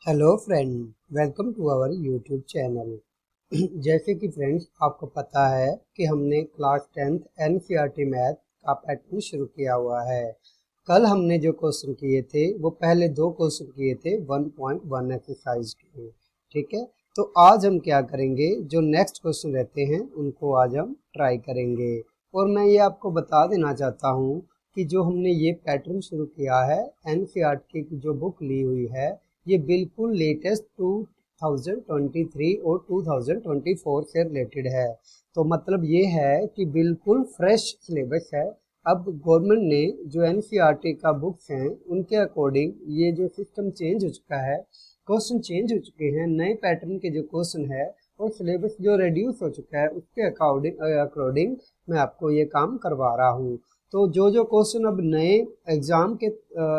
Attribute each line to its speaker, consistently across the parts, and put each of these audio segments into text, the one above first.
Speaker 1: Hello friend, welcome to our YouTube channel. जैसे कि friends आपको पता है कि हमने क्लास 10th एनसीईआरटी मैथ का पैटर्न शुरू किया हुआ है। कल हमने जो क्वेश्चन किए थे वो पहले दो क्वेश्चन किए थे 1.1 एक्सरसाइज के। ठीक है, तो आज हम क्या करेंगे, जो नेक्स्ट क्वेश्चन रहते हैं उनको आज हम ट्राई करेंगे। और मैं ये आपको बता देना चाहता हूँ कि जो हमने ये पैटर्न शुरू किया है एनसीईआरटी की जो बुक ली हुई है, ये बिल्कुल लेटेस्ट 2023 और 2024 से रिलेटेड है। तो मतलब ये है कि बिल्कुल फ्रेश सिलेबस है। अब गवर्नमेंट ने जो एनसीईआरटी का बुक्स हैं उनके अकॉर्डिंग ये जो सिस्टम चेंज हो चुका है, क्वेश्चन चेंज हो चुके हैं, नए पैटर्न के जो क्वेश्चन है और सिलेबस जो रिड्यूस हो चुका है उसके अकॉर्डिंग मैं आपको ये काम करवा रहा हूँ। तो जो जो क्वेश्चन अब नए एग्जाम के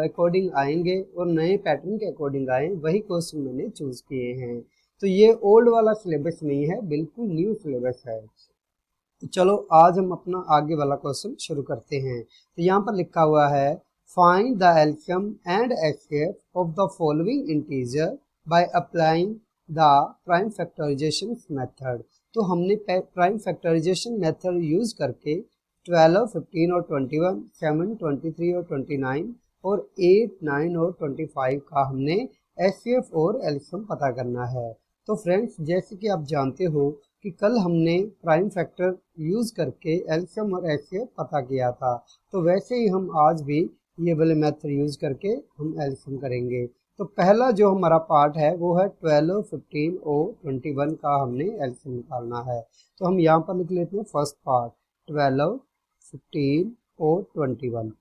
Speaker 1: अकॉर्डिंग आएंगे और नए पैटर्न के अकॉर्डिंग आए, वही क्वेश्चन मैंने चूज किए हैं। तो ये ओल्ड वाला सिलेबस नहीं है, बिल्कुल न्यू सिलेबस है। तो चलो आज हम अपना आगे वाला क्वेश्चन शुरू करते हैं। तो यहाँ पर लिखा हुआ है, find the LCM and HCF of the following integer by applying the prime factorisation method. तो हमने प्राइम फैक्टराइजेशन मेथड यूज करके 12, 15 और 21, 7, 23 और 29 और 8, 9 और 25 का हमने एचसीएफ और एलसीएम पता करना है। तो फ्रेंड्स, जैसे कि आप जानते हो कि कल हमने प्राइम फैक्टर यूज करके एलसीएम और एचसीएफ पता किया था, तो वैसे ही हम आज भी ये वाले मेथड यूज करके हम एलसीएम करेंगे। तो पहला जो हमारा पार्ट है वो है 12, 15 और 21 का हमने एलसीएम निकालना है। तो हम यहाँ पर लिख लेते हैं फर्स्ट पार्ट 12, 15 और 21।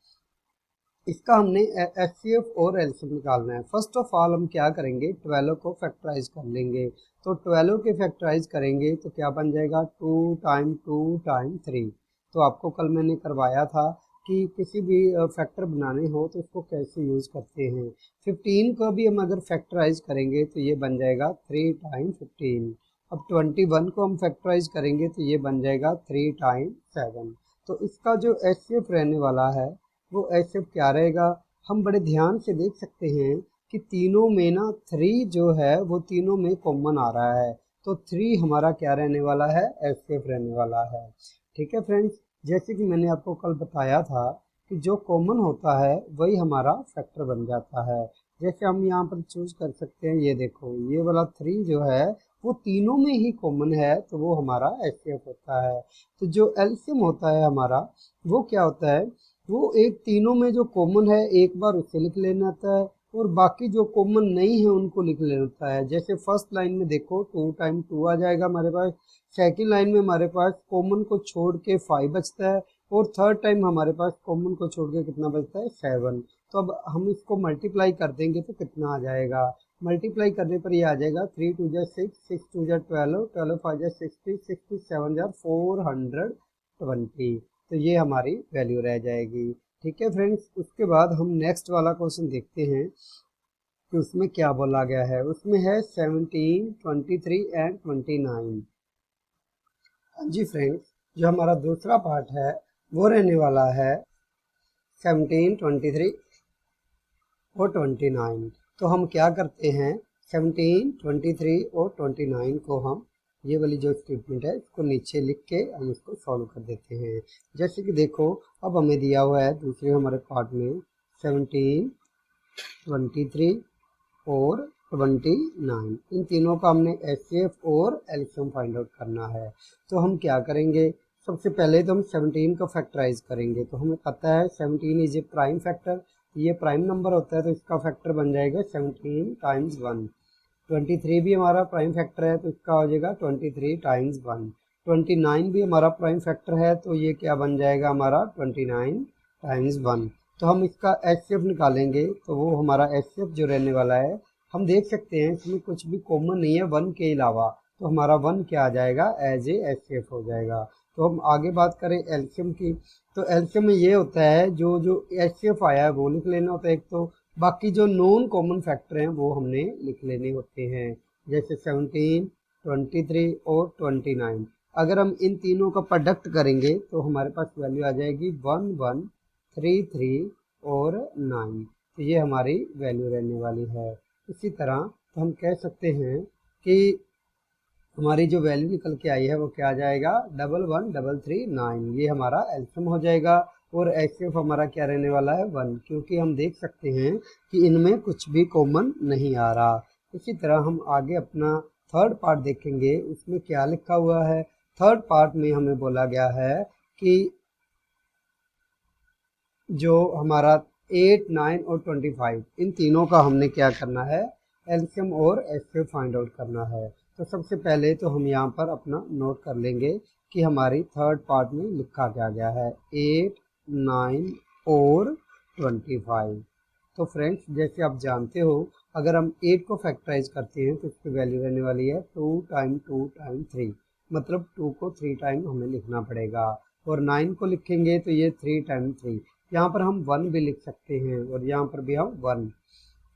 Speaker 1: इसका हमने एचसीएफ और एलसीएम निकालना है। फर्स्ट ऑफ ऑल हम क्या करेंगे, 12 को फैक्टराइज कर लेंगे। तो 12 के फैक्टराइज करेंगे तो क्या बन जाएगा, 2 टाइम 2 टाइम 3। तो आपको कल मैंने करवाया था कि किसी भी फैक्टर बनाने हो तो उसको कैसे यूज़ करते हैं। 15 को भी हम अगर फैक्टराइज करेंगे तो ये बन जाएगा 3 टाइम 15। अब 21 को हम फैक्टराइज करेंगे तो ये बन जाएगा 3 टाइम 7। तो इसका जो एचसीएफ रहने वाला है वो एचसीएफ क्या रहेगा, हम बड़े ध्यान से देख सकते हैं कि तीनों में ना 3 जो है वो तीनों में कॉमन आ रहा है। तो 3 हमारा क्या रहने वाला है, एचसीएफ रहने वाला है। ठीक है फ्रेंड्स, जैसे कि मैंने आपको कल बताया था कि जो कॉमन होता है वही हमारा फैक्टर बन जाता है। जैसे हम यहाँ पर चूज कर सकते हैं, ये देखो ये वाला 3 जो है वो तीनों में ही कॉमन है, तो वो हमारा एचसीएफ होता है। तो जो एलसीएम होता है हमारा, वो क्या होता है, वो एक तीनों में जो कॉमन है एक बार उसे लिख लेना होता है और बाकी जो कॉमन नहीं है उनको लिख लेना होता है। जैसे फर्स्ट लाइन में देखो 2 टाइम 2 आ जाएगा हमारे पास, सेकंड लाइन में हमारे पास कॉमन को छोड़ के 5 बचता है और थर्ड टाइम हमारे पास कॉमन को छोड़ के कितना बचता है, 7। तो अब हम इसको मल्टीप्लाई कर देंगे तो कितना आ जाएगा, मल्टीप्लाई करने पर ये आ जाएगा 3 2 जा 6, 6 2 जा 12, 12 5 जा 60, 67 जा 420। तो ये हमारी वैल्यू रह जाएगी। ठीक है फ्रेंड्स, उसके बाद हम नेक्स्ट वाला क्वेश्चन देखते हैं कि उसमें क्या बोला गया है। उसमें है 17, 23 एंड 29। हाँ जी फ्रेंड्स, जो हमारा दूसरा पार्ट है वो रहने वाला है 17, 23 और 29। तो हम क्या करते हैं, 17, 23 और 29 को हम ये वाली जो स्टेटमेंट है इसको नीचे लिख के हम इसको सॉल्व कर देते हैं। जैसे कि देखो अब हमें दिया हुआ है दूसरे हमारे पार्ट में 17, 23 और 29, इन तीनों का हमने एचसीएफ और एलसीएम फाइंड आउट करना है। तो हम क्या करेंगे, सबसे पहले तो हम 17 को फैक्टराइज करेंगे। तो हमें पता है 17 इज ए प्राइम फैक्टर, ये प्राइम नंबर होता है तो इसका फैक्टर बन जाएगा 17 टाइम्स 1। 23 भी हमारा प्राइम फैक्टर है तो इसका हो जाएगा 23 टाइम्स 1। 29 भी हमारा प्राइम फैक्टर है तो ये क्या बन जाएगा हमारा 29 टाइम्स 1। तो हम इसका एचसीएफ निकालेंगे तो वो हमारा एचसीएफ जो रहने वाला है, हम देख सकते हैं इसमें कुछ भी कॉमन नहीं है 1 के अलावा, तो हमारा 1 क्या आ जाएगा, एज ए एचसीएफ हो जाएगा। तो हम आगे बात करें एलसीएम की, तो एलसीएम में ये होता है जो जो एचसीएफ आया है वो लिख लेना होता है एक, तो बाकी जो नॉन कॉमन फैक्टर हैं वो हमने लिख लेने होते हैं। जैसे 17, 23 और 29, अगर हम इन तीनों का प्रोडक्ट करेंगे तो हमारे पास वैल्यू आ जाएगी 1 1 3 3 और 9। तो ये हमारी वैल्यू रहने वाली है। इसी तरह तो हम कह सकते हैं कि हमारी जो वैल्यू निकल के आई है वो क्या आ जाएगा, 11339। ये हमारा एल्सियम हो जाएगा। और एचसीएफ हमारा क्या रहने वाला है, 1, क्योंकि हम देख सकते हैं कि इनमें कुछ भी कॉमन नहीं आ रहा। इसी तरह हम आगे अपना थर्ड पार्ट देखेंगे, उसमें क्या लिखा हुआ है। थर्ड पार्ट में हमें बोला गया है कि जो हमारा 8, 9 और 25 इन तीनों का हमने क्या करना है, एल्सियम और एचसीएफ फाइंड आउट करना है। तो सबसे पहले तो हम यहाँ पर अपना नोट कर लेंगे कि हमारी थर्ड पार्ट में लिखा क्या गया है, 8, 9 और 25। तो फ्रेंड्स, जैसे आप जानते हो, अगर हम 8 को फैक्टराइज करते हैं तो इसकी वैल्यू रहने वाली है 2 टाइम 2 टाइम 3, मतलब 2 को 3 टाइम हमें लिखना पड़ेगा। और 9 को लिखेंगे तो ये 3 टाइम 3, यहाँ पर हम 1 भी लिख सकते हैं और यहाँ पर भी हम 1।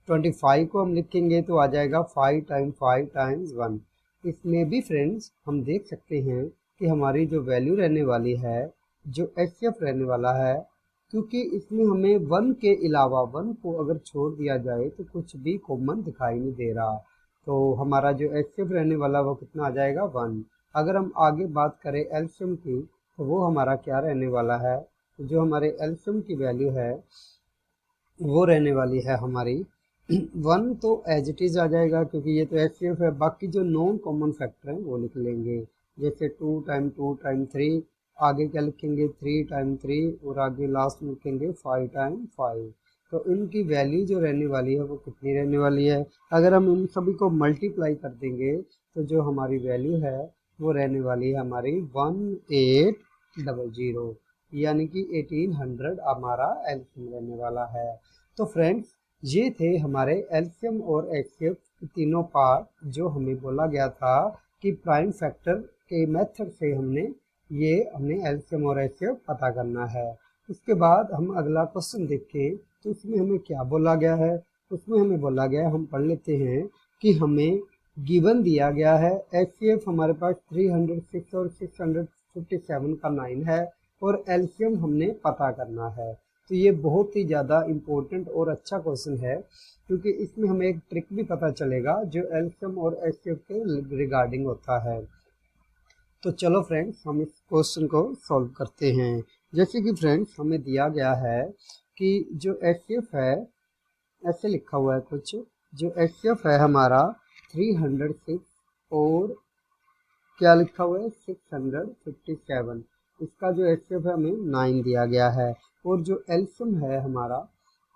Speaker 1: 25 को हम लिखेंगे तो आ जाएगा 5 टाइम 5 टाइम्स 1। इसमें भी फ्रेंड्स हम देख सकते हैं कि हमारी जो वैल्यू रहने वाली है, जो एचसीएफ रहने वाला है, क्योंकि इसमें हमें 1 के अलावा 1 को अगर छोड़ दिया जाए तो कुछ भी कॉमन दिखाई नहीं दे रहा। तो हमारा जो एचसीएफ रहने वाला वो कितना आ जाएगा, 1। अगर हम आगे बात करें एल्शियम की, तो वो हमारा क्या रहने वाला है, तो जो हमारे एल्शियम की वैल्यू है वो रहने वाली है हमारी 1। तो एज इट इज़ आ जाएगा क्योंकि ये तो एचसीएफ है। बाकी जो नॉन कॉमन फैक्टर हैं वो लिख लेंगे, जैसे 2 टाइम 2 टाइम 3, आगे क्या लिखेंगे 3 टाइम 3, और आगे लास्ट में लिखेंगे 5 टाइम 5। तो इनकी वैल्यू जो रहने वाली है वो कितनी रहने वाली है, अगर हम इन सभी को मल्टीप्लाई कर देंगे तो जो हमारी वैल्यू है वो रहने वाली है हमारी 1800, यानी कि 1800 हमारा एल्शियम रहने वाला है। तो फ्रेंड्स, ये थे हमारे एल्शियम और एचसीएफ के तीनों पार्ट, जो हमें बोला गया था कि प्राइम फैक्टर के मेथड से हमें एल्शियम और एचसीएफ पता करना है। उसके बाद हम अगला क्वेश्चन देखें तो उसमें हमें क्या बोला गया है। उसमें हमें बोला गया है, हम पढ़ लेते हैं कि हमें गिवन दिया गया है एचसीएफ हमारे पास 306 और 657 का 9 है, और एल्शियम हमने पता करना है। तो ये बहुत ही ज़्यादा इम्पोर्टेंट और अच्छा क्वेश्चन है, क्योंकि इसमें हमें एक ट्रिक भी पता चलेगा जो एल्शियम और एचसीएफ के रिगार्डिंग होता है। तो चलो फ्रेंड्स, हम इस क्वेश्चन को सॉल्व करते हैं। जैसे कि फ्रेंड्स हमें दिया गया है कि जो एचसीएफ है, ऐसे लिखा हुआ है कुछ, जो एचसीएफ है हमारा 306 और क्या लिखा हुआ है 657, इसका जो एचसीएफ है हमें 9 दिया गया है। और जो एल्शियम है हमारा,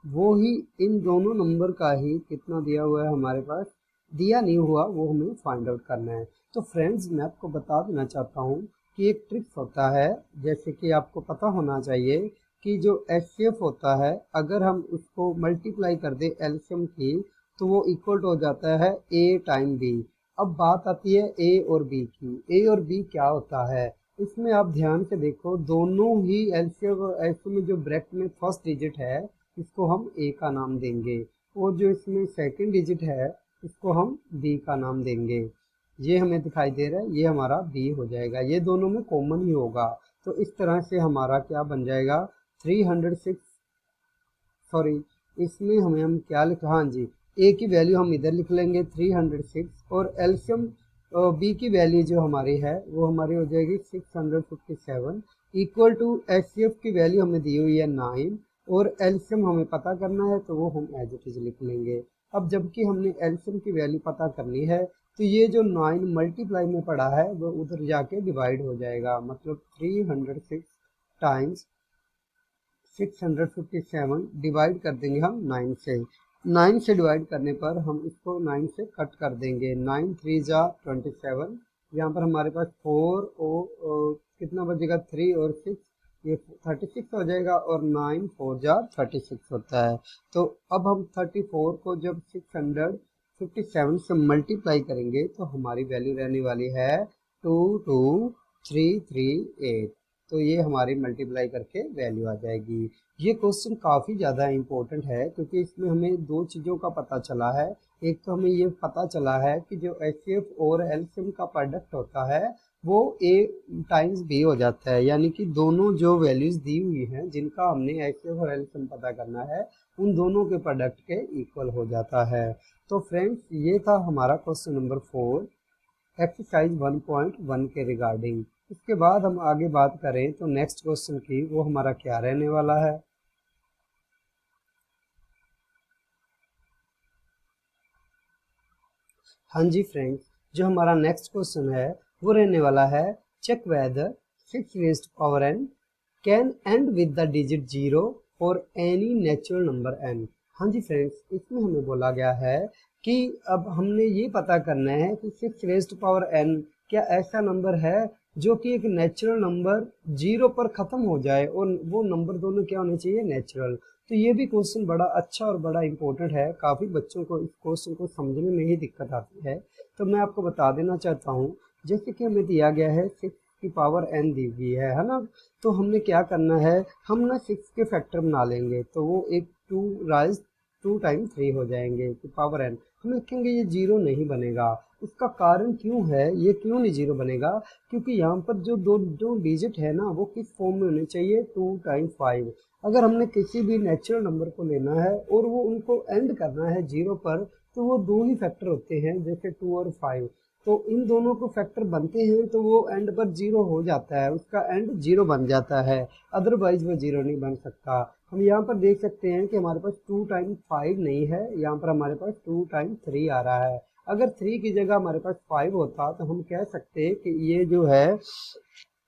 Speaker 1: वो ही इन दोनों नंबर का ही कितना दिया हुआ है हमारे पास, दिया नहीं हुआ, वो हमें फाइंड आउट करना है। तो फ्रेंड्स, मैं आपको बता देना चाहता हूँ कि एक ट्रिक्स होता है, जैसे कि आपको पता होना चाहिए कि जो एचसीएफ होता है, अगर हम उसको मल्टीप्लाई कर दे एल्शियम की तो वो इक्वल हो जाता है ए टाइम बी। अब बात आती है ए और बी की। ए और बी क्या होता है, इसमें आप ध्यान से देखो, दोनों ही एलसीएम और एचसीएफ में जो ब्रैकेट में फर्स्ट डिजिट है इसको हम ए का नाम देंगे, और जो इसमें सेकंड डिजिट है इसको हम बी का नाम देंगे। ये हमें दिखाई दे रहा है, ये हमारा बी हो जाएगा, ये दोनों में कॉमन ही होगा। तो इस तरह से हमारा क्या बन जाएगा, 306, सॉरी, इसमें हम क्या लिखा, हाँ जी, ए की वैल्यू हम इधर लिख लेंगे 306, और एल्शियम बी की वैल्यू जो हमारी है वो हमारी हो जाएगी 657, इक्वल टू एचसीएफ की वैल्यू हमें दी हुई है 9, और एल्शियम हमें पता करना है तो वो हम एज इट इज लिख लेंगे। अब जबकि हमने एल्शियम की वैल्यू पता करनी है तो ये जो 9 मल्टीप्लाई में पड़ा है वो उधर जाके डिवाइड हो जाएगा, मतलब 306 टाइम्स 657 डिवाइड कर देंगे हम 9 से। 9 से डिवाइड करने पर हम इसको 9 से कट कर देंगे, 9 3 जा 27, यहाँ पर हमारे पास 4 और कितना बचेगा 3 और 6, ये 36 हो जाएगा, और 9 4 जा 36 होता है। तो अब हम 34 को जब 657 से मल्टीप्लाई करेंगे तो हमारी वैल्यू रहने वाली है 22338। तो ये हमारी मल्टीप्लाई करके वैल्यू आ जाएगी। ये क्वेश्चन काफ़ी ज़्यादा इम्पोर्टेंट है, क्योंकि इसमें हमें दो चीज़ों का पता चला है। एक तो हमें ये पता चला है कि जो एचसीएफ और एल्शियम का प्रोडक्ट होता है वो ए टाइम्स बी हो जाता है, यानी कि दोनों जो वैल्यूज दी हुई हैं जिनका हमने एचसीएफ और एलसीएम पता करना है उन दोनों के प्रोडक्ट के इक्वल हो जाता है। तो फ्रेंड्स ये था हमारा क्वेश्चन नंबर 4 एक्सरसाइज 1.1 के रिगार्डिंग। इसके बाद हम आगे बात करें तो नेक्स्ट क्वेश्चन की, वो हमारा क्या रहने वाला है। हाँ जी फ्रेंड्स, जो हमारा नेक्स्ट क्वेश्चन है वो रहने वाला है check whether 6 raised power n can end with the digit 0 for any natural number n। हाँ जी फ्रेंड्स, इसमें हमें बोला गया है कि अब हमने ये पता करना है कि 6 रेज़्ड पावर n क्या ऐसा नंबर है जो कि एक नेचुरल नंबर 0 पर ख़त्म हो जाए, और वो नंबर दोनों क्या होने चाहिए, नेचुरल। तो ये भी क्वेश्चन बड़ा अच्छा और बड़ा इंपॉर्टेंट है, काफ़ी बच्चों को इस क्वेश्चन को समझने में ही दिक्कत आती है। तो मैं आपको बता देना चाहता हूँ, जैसे कि हमें दिया गया है 6 की पावर n दी हुई है ना। तो हमने क्या करना है, हम ना 6 के फैक्टर बना लेंगे, तो वो एक 2 राइज 2 टाइम 3 हो जाएंगे कि पावर n। हम लिखेंगे ये 0 नहीं बनेगा। उसका कारण क्यों है, ये क्यों नहीं 0 बनेगा, क्योंकि यहाँ पर जो दो डिजिट है ना वो किस फॉर्म में होने चाहिए, 2 टाइम 5। अगर हमने किसी भी नेचुरल नंबर को लेना है और वो उनको एंड करना है 0 पर, तो वो दो ही फैक्टर होते हैं, जैसे 2 और 5। तो इन दोनों को फैक्टर बनते हैं तो वो एंड पर 0 हो जाता है, उसका एंड 0 बन जाता है, अदरवाइज वो 0 नहीं बन सकता। हम यहाँ पर देख सकते हैं कि हमारे पास 2 टाइम 5 नहीं है, यहाँ पर हमारे पास 2 टाइम 3 आ रहा है। अगर 3 की जगह हमारे पास 5 होता तो हम कह सकते हैं कि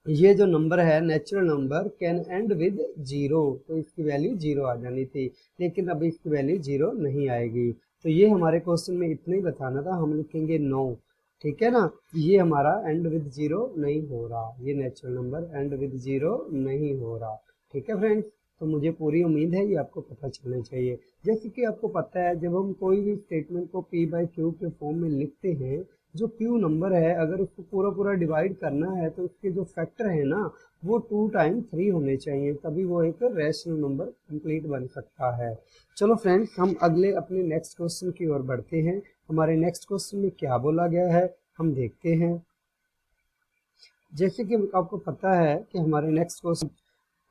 Speaker 1: ये जो नंबर है natural number can end with 0, तो इसकी वैल्यू 0 आ जानी थी, लेकिन अभी इसकी वैल्यू 0 नहीं आएगी। तो ये हमारे क्वेश्चन में इतना ही बताना था, हम लिखेंगे नो, ठीक है ना। ये हमारा एंड विद 0 नहीं हो रहा, ये नेचुरल नंबर एंड विद 0 नहीं हो रहा, ठीक है फ्रेंड्स। तो मुझे पूरी उम्मीद है ये आपको पता चलना चाहिए। जैसे कि आपको पता है, जब हम कोई भी स्टेटमेंट को p बाई क्यू के फॉर्म में लिखते हैं, जो क्यू नंबर है अगर उसको पूरा पूरा डिवाइड करना है तो उसके जो फैक्टर है ना वो 2 टाइम 3 होने चाहिए, तभी वो एक रैशनल नंबर कंप्लीट बन सकता है। चलो फ्रेंड्स, हम अगले अपने नेक्स्ट क्वेश्चन की ओर बढ़ते हैं। हमारे नेक्स्ट क्वेश्चन में क्या बोला गया है हम देखते हैं। जैसे कि आपको पता है कि हमारे नेक्स्ट क्वेश्चन,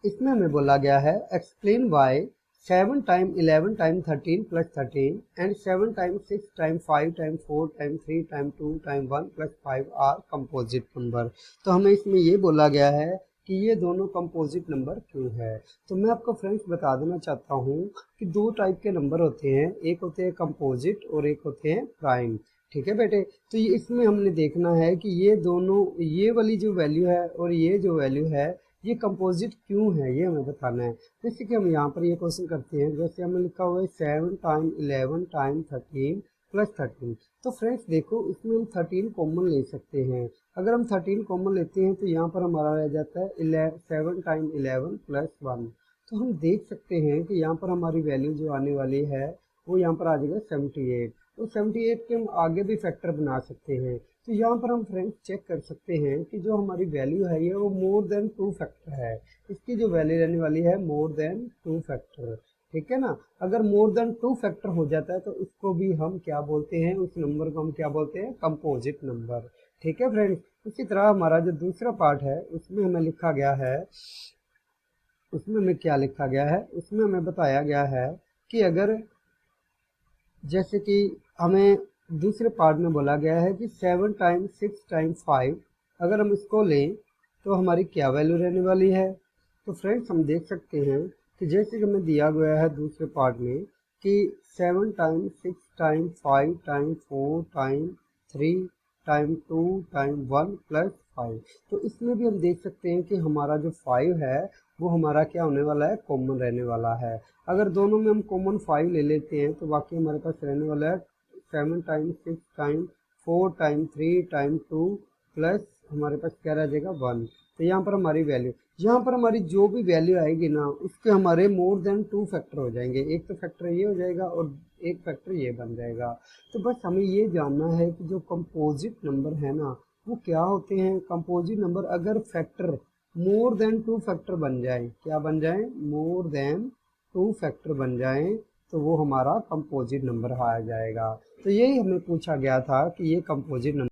Speaker 1: इसमें हमें बोला गया है explain why 7 time 11 time 13 plus 13 and 7 time 6 time 5 time 4 time 3 time 2 time 1 plus 5 are composite number. तो हमें इसमें ये बोला गया है कि ये दोनों कंपोजिट नंबर क्यों है। तो मैं आपको फ्रेंड्स बता देना चाहता हूँ कि दो टाइप के नंबर होते हैं, एक होते हैं कंपोजिट और एक होते हैं प्राइम, ठीक है बेटे। तो ये इसमें हमने देखना है कि ये दोनों, ये वाली जो वैल्यू है और ये जो वैल्यू है ये कंपोजिट क्यों है, ये हमें बताना है। जैसे कि हम यहाँ पर ये क्वेश्चन करते हैं, जैसे हमें लिखा हुआ है 7 टाइम 11 टाइम 13 प्लस 13। तो फ्रेंड्स देखो, इसमें हम 13 कॉमन ले सकते हैं। अगर हम 13 कॉमन लेते हैं तो यहाँ पर हमारा रह जाता है 7 टाइम 11 प्लस 1। तो हम देख सकते हैं कि यहाँ पर हमारी वैल्यू जो आने वाली है वो यहाँ पर आ जाएगा 78। तो 78 के हम आगे भी फैक्टर बना सकते हैं। तो यहाँ पर हम फ्रेंड्स चेक कर सकते हैं कि जो हमारी वैल्यू है ये वो मोर देन 2 फैक्टर है, इसकी जो वैल्यू रहने वाली है मोर देन 2 फैक्टर, ठीक है ना। अगर मोर देन 2 फैक्टर हो जाता है तो उसको भी हम क्या बोलते हैं, उस नंबर को हम क्या बोलते हैं, कंपोजिट नंबर, ठीक है फ्रेंड्स। इसी तरह हमारा जो दूसरा पार्ट है उसमें हमें लिखा गया है, उसमें हमें क्या लिखा गया है, उसमें हमें बताया गया है कि अगर, जैसे कि हमें दूसरे पार्ट में बोला गया है कि 7 टाइम 6 टाइम 5, अगर हम इसको लें तो हमारी क्या वैल्यू रहने वाली है। तो फ्रेंड्स हम देख सकते हैं कि जैसे कि हमें दिया गया है दूसरे पार्ट में कि 7 time 6 time 5 time 4 time 3 time 2 time 1 plus 5। तो इसमें भी हम देख सकते हैं कि हमारा जो 5 है वो हमारा क्या होने वाला है, कॉमन रहने वाला है। अगर दोनों में हम कॉमन 5 ले लेते हैं तो बाकी हमारे पास रहने वाला है 7 time 6 time 4 time 3 time 2 plus हमारे पास क्या रह जाएगा 1। तो यहाँ पर हमारी वैल्यू, यहाँ पर हमारी जो भी वैल्यू आएगी ना उसके हमारे मोर देन 2 फैक्टर हो जाएंगे, एक तो फैक्टर ये हो जाएगा और एक फैक्टर ये बन जाएगा। तो बस हमें ये जानना है कि जो कंपोजिट नंबर है ना वो क्या होते हैं। कंपोजिट नंबर अगर फैक्टर मोर देन 2 फैक्टर बन जाए, क्या बन जाए, मोर देन 2 फैक्टर बन जाए, तो वो हमारा कंपोजिट नंबर आ जाएगा। तो यही हमें पूछा गया था कि ये कंपोजिट नंबर